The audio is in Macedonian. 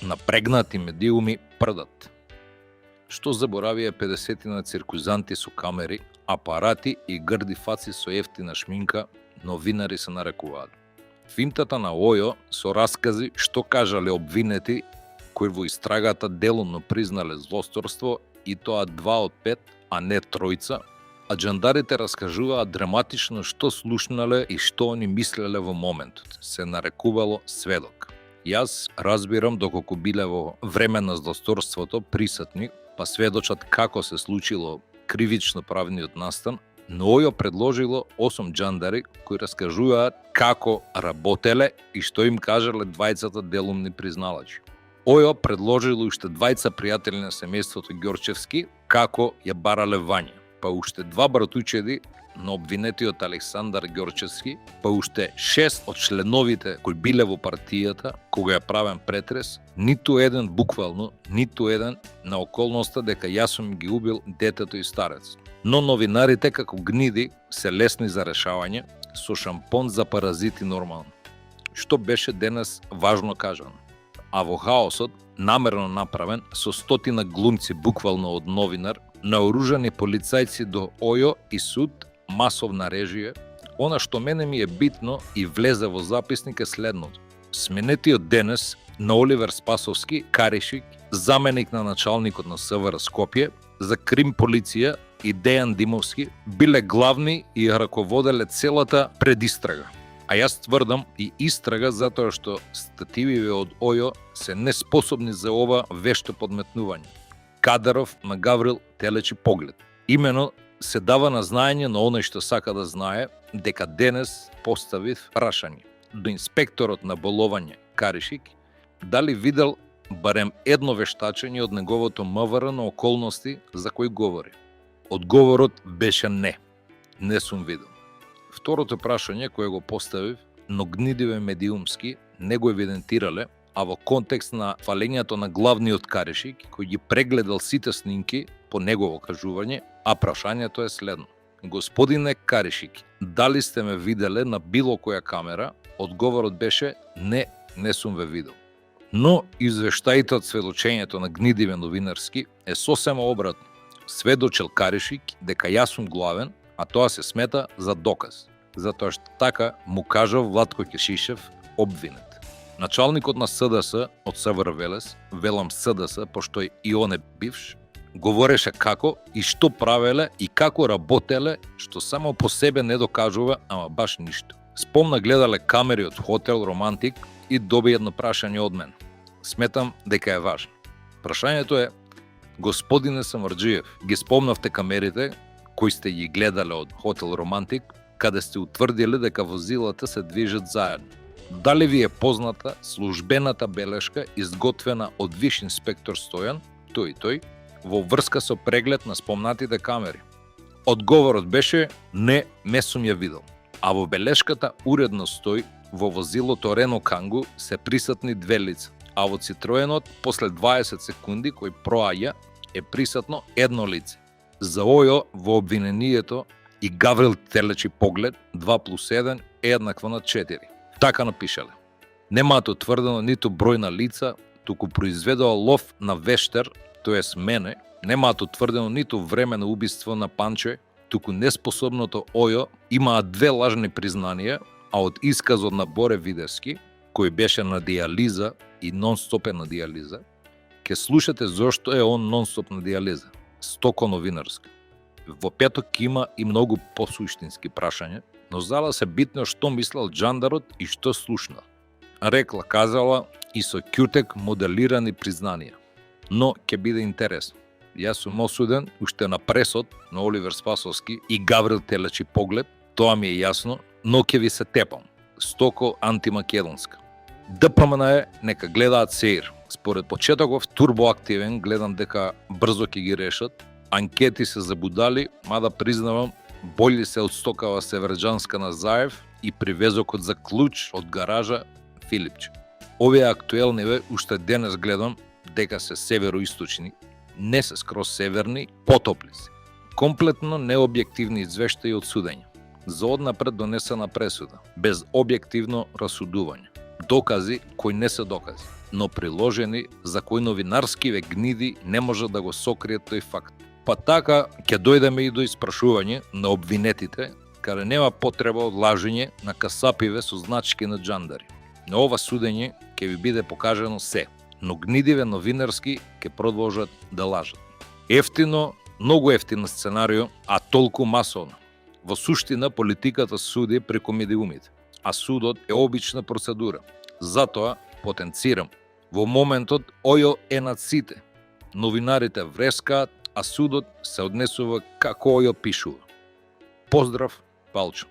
Напрегнати медиуми прдат. Што заборавија 50 циркузанти со камери, апарати и грди фаци со ефтина шминка, новинари се нарекуваат. Финтата на Ојо со раскази што кажале обвинети кои во истрагата делумно признале злосторство и тоа 2 од 5, а не 3, а джандарите раскажуваат драматично што слушнале и што они мислеле во моментот. Се нарекувало сведок. Јас разбирам доколку биле во време на злосторството присутни, па сведочат како се случило кривично правниот настан, но Ојо предложило 8 джандари кои раскажуваат како работеле и што им кажале двајцата делумни призналачи. Ојо предложило уште 2 пријатели на семејството Ѓорчевски како ја барале Вања, па уште 2 братучеди на обвинетиот Александар Ѓорчевски, па уште 6 од членовите кои биле во партијата кога ја правен претрес, ниту еден буквално, ниту еден на околноста дека јас сум ги убил детето и старец. Но новинарите како гниди се лесни за решавање, со шампон за паразити нормално. Што беше денес важно кажано. А во хаосот, намерно направен, со стотина глумци буквално од новинар, наоружани полицајци до Ојо и суд, масовна режија, она што мене ми е битно и влезе во записник е следното. Сменетиот денес на Оливер Спасовски, Каришик, заменик на началникот на СВР Скопје, за крим полиција и Дејан Димовски биле главни и раководеле целата предистрага. А јас тврдам и истрага затоа што статививе од Ојо се неспособни за ова вешто подметнување. Кадаров на Гаврил телечи поглед. Имено се дава на знаење на оној што сака да знае дека денес поставив прашање до инспекторот на боловање Каришик дали видел барем едно вештачење од неговото МВР на околности за кои говори. Одговорот беше не. Не сум видел. Второто прашање кое го поставив, но гнидиве медиумски не го евидентирале, а во контекст на фалењето на главниот Каришик, кој ги прегледал сите снимки по негово кажување, а прашањето е следно. Господине Каришик, дали сте ме виделе на било која камера? Одговорот беше не сум ве видел. Но извештаите од сведочењето на гнидиве новинарски е сосема обратно. Сведочел Каришик дека јас сум главен, а тоа се смета за доказ, затоа што така му кажав Владко Кешишев, обвинет. Началникот на СДС од СВР Велес, велам СДС, пошто и он е бивш, говореше како и што правеле и како работеле, што само по себе не докажува, ама баш ништо. Спомна гледале камери од хотел Романтик и доби едно прашање од мен. Сметам дека е важно. Прашањето е: Господине Самарџиев, ги спомнавте камерите кои сте ги гледале од хотел Романтик, каде сте утврдиле дека возилата се движат заедно. Дали ви е позната службената белешка изготвена од виш инспектор Стојан, тој и тој, во врска со преглед на спомнатите камери? Одговорот беше не сум ја видел. А во белешката уредно стои: во возилото Рено Кангу се присутни 2 лица, а во Цитроенот после 20 секунди кој проаѓа е присутно едно лице. За Ојо во обвинението и Гаврил телечи поглед 2+1 е еднакво на 4. Така напишале. Немаат утврдено ниту број на лица, туку произведува лов на вештер, тоест мене, немаат утврдено ниту време на убиство на Панче, туку неспособното Ојо имаат 2 лажни признанија, а од исказот на Боре Видевски, кој беше на диализа и нон-стоп на диализа, ќе слушате зошто е он нон-стоп на диализа. Стоко новинарска. Во петок има и многу посуштински прашања, но зала се битно што мислел джандарот и што слушнал. Рекла, казала и со кјутек моделирани признанија. Но ќе биде интересно. Јас сум осуден уште на пресот на Оливер Спасовски и Гаврил телечи поглед, тоа ми е јасно, но ќе ви се тепам. Стоко антимакедонска. ДПМН е нека гледаат сеир. Според почетоков турбоактивен гледам дека брзо ќе ги решат. Анкети се забудали, мада признавам, бољи се од стокава Северџанска на Заев и привезокот за клуч од гаража Филипче. Овие актуелни уште денес гледам дека се североисточни, не се скроз северни, потопли се. Комплетно необјективни извештаи од судење. За однапред донесена пресуда, без објективно расудување. Докази кои не се докази. но приложени за кои новинарскиве гниди не може да го сокријат тој факт. Па така ќе дојдеме и до испрашување на обвинетите, каде нема потреба од лажење на касапиве со значки на джандари. На ова судење ќе ви биде покажано се, но гнидиве новинарски ќе продолжат да лажат. Ефтино, многу ефтино сценарио, а толку масовно. Во суштина политиката суди преку медиумите, а судот е обична процедура. Затоа потенцирам, во моментот ојо е над сите. Новинарите врескаат, а судот се однесува како ојо пишува. Поздрав, Палчо.